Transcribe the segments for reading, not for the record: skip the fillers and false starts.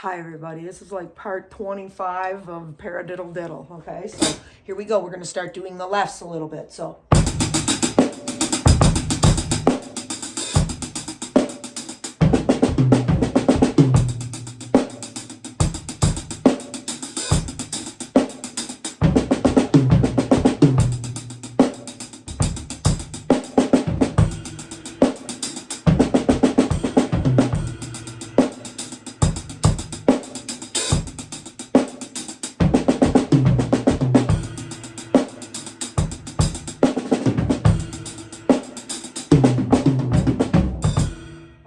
Hi everybody, this is like part 25 of Paradiddle-Diddle, okay? So here we go, we're gonna start doing the lefts a little bit, so.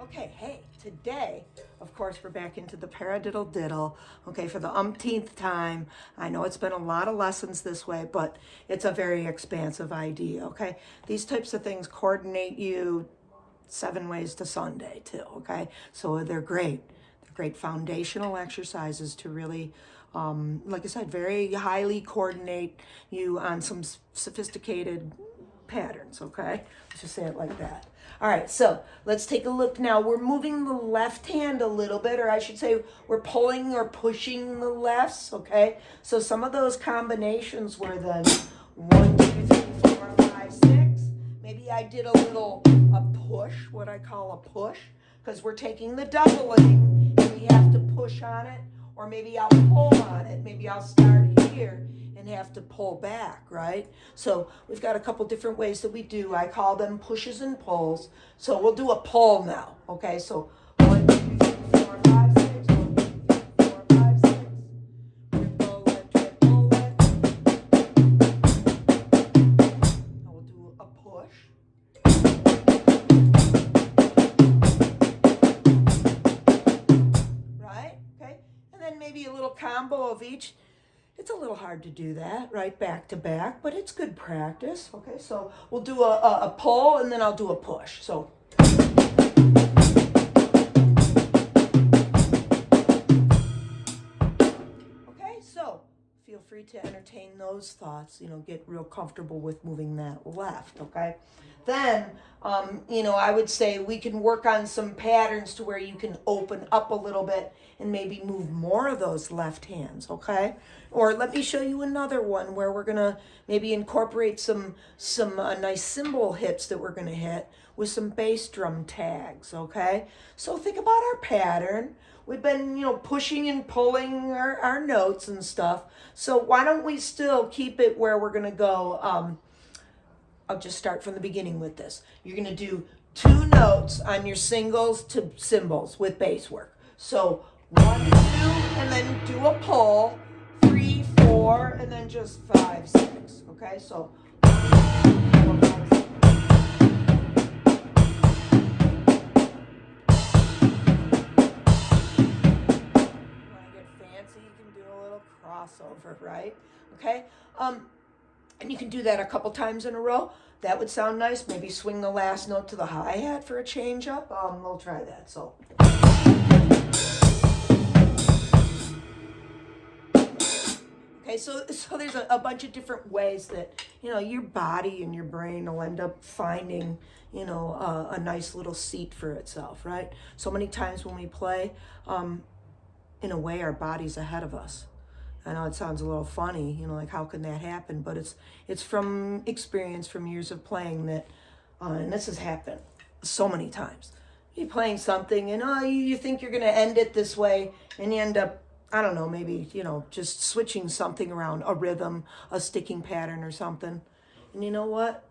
Okay, hey, today, of course, we're back into the Paradiddle-Diddle, okay, for the umpteenth time. I know it's been a lot of lessons this way, but it's a very expansive idea, okay? These types of things coordinate you 7 ways to Sunday, too, okay? So they're great. They're great foundational exercises to really, like I said, very highly coordinate you on some sophisticated patterns, okay? Let's just say it like that. All right, so let's take a look now. We're moving the left hand a little bit, or I should say we're pulling or pushing the lefts, okay? So some of those combinations were then 1, 2, 3, 4, 5, 6. Maybe I did a push, what I call a push, because we're taking the doubling and we have to push on it, or maybe I'll pull on it. Maybe I'll start here and have to pull back, right? So we've got a couple different ways that we do. I call them pushes and pulls. So we'll do a pull now, okay? So 1, 2, 3, 4, 5, 6. 1, 2, 3, 4, 5, 6. Triplet, triplet. Now we'll do a push. Right? Okay? And then maybe a little combo of each. It's a little hard to do that, right, back to back, but it's good practice. Okay, so we'll do a pull and then I'll do a push. So. Okay, so feel free to entertain those thoughts, get real comfortable with moving that left, okay? Then, I would say we can work on some patterns to where you can open up a little bit and maybe move more of those left hands, okay? Or let me show you another one where we're gonna maybe incorporate some nice cymbal hits that we're gonna hit with some bass drum tags, okay? So think about our pattern. We've been, pushing and pulling our notes and stuff. So why don't we still keep it where we're gonna go? I'll just start from the beginning with this. You're gonna do 2 notes on your singles to cymbals with bass work. So 1, 2, and then do a pull. 3, 4, and then just 5, 6. Okay, so 1, 2, 3, 4, 5, 6. You want to get fancy, you can do a little crossover, right? Okay, and you can do that a couple times in a row. That would sound nice. Maybe swing the last note to the hi-hat for a change up. We'll try that. So. Okay, so there's a bunch of different ways that, your body and your brain will end up finding, a nice little seat for itself, right? So many times when we play, in a way, our body's ahead of us. I know it sounds a little funny, like how can that happen? But it's from experience, from years of playing that, and this has happened so many times. You're playing something and you think you're going to end it this way and you end up, I don't know, maybe, just switching something around, a rhythm, a sticking pattern or something. And you know what?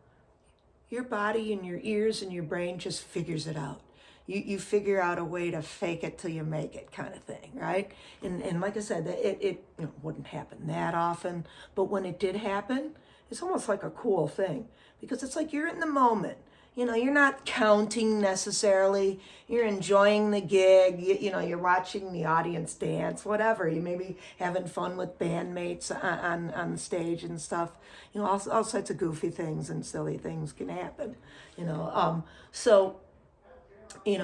Your body and your ears and your brain just figures it out. You figure out a way to fake it till you make it kind of thing, right? And like I said, it wouldn't happen that often, but when it did happen, it's almost like a cool thing because it's like you're in the moment. You're not counting necessarily. You're enjoying the gig. You're watching the audience dance, whatever. You may be having fun with bandmates on stage and stuff. All sorts of goofy things and silly things can happen. So.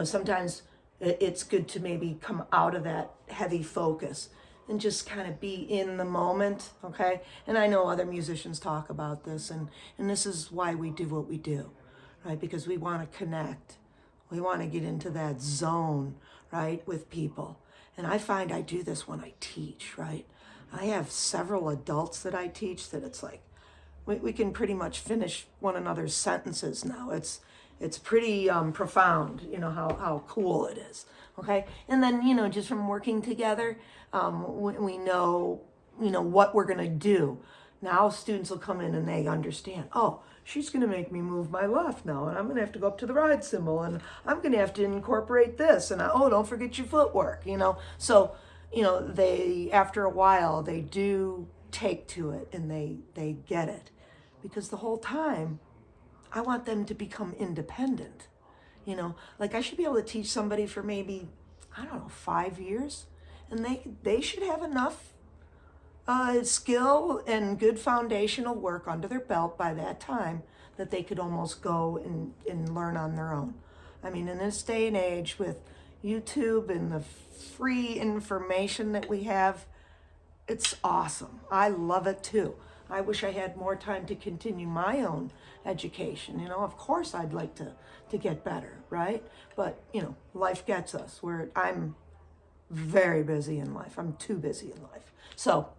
Sometimes it's good to maybe come out of that heavy focus and just kind of be in the moment, okay? And I know other musicians talk about this, and this is why we do what we do, right? Because we want to connect. We want to get into that zone, right, with people. And I find I do this when I teach, right? I have several adults that I teach that it's like, we can pretty much finish one another's sentences now. It's pretty profound, you know, how cool it is, okay? And then, you know, just from working together, we know, you know, what we're gonna do. Now students will come in and they understand, oh, she's gonna make me move my left now, and I'm gonna have to go up to the ride cymbal, and I'm gonna have to incorporate this, and oh, don't forget your footwork, you know? So, you know, they, after a while, they do take to it and they get it. Because the whole time, I want them to become independent. You know, like I should be able to teach somebody for maybe, I don't know, 5 years, and they should have enough skill and good foundational work under their belt by that time that they could almost go and learn on their own. I mean, in this day and age with YouTube and the free information that we have, it's awesome. I love it too. I wish I had more time to continue my own education. You know, of course I'd like to get better, right? But, you know, life gets us where I'm very busy in life. I'm too busy in life. So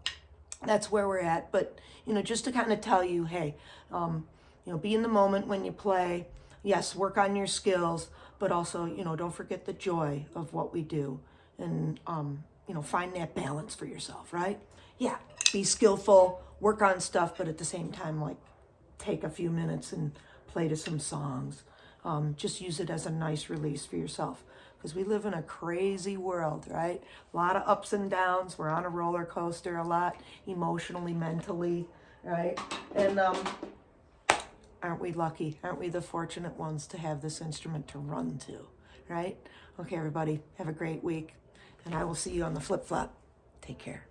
that's where we're at. But, you know, just to kind of tell you, hey, you know, be in the moment when you play. Yes, work on your skills, but also, you know, don't forget the joy of what we do. And, you know, find that balance for yourself, right? Yeah, be skillful, work on stuff, but at the same time, like, take a few minutes and play to some songs. Just use it as a nice release for yourself. Because we live in a crazy world, right? A lot of ups and downs. We're on a roller coaster a lot, emotionally, mentally, right? And aren't we lucky? Aren't we the fortunate ones to have this instrument to run to, right? Okay, everybody, have a great week. And I will see you on the flip-flop. Take care.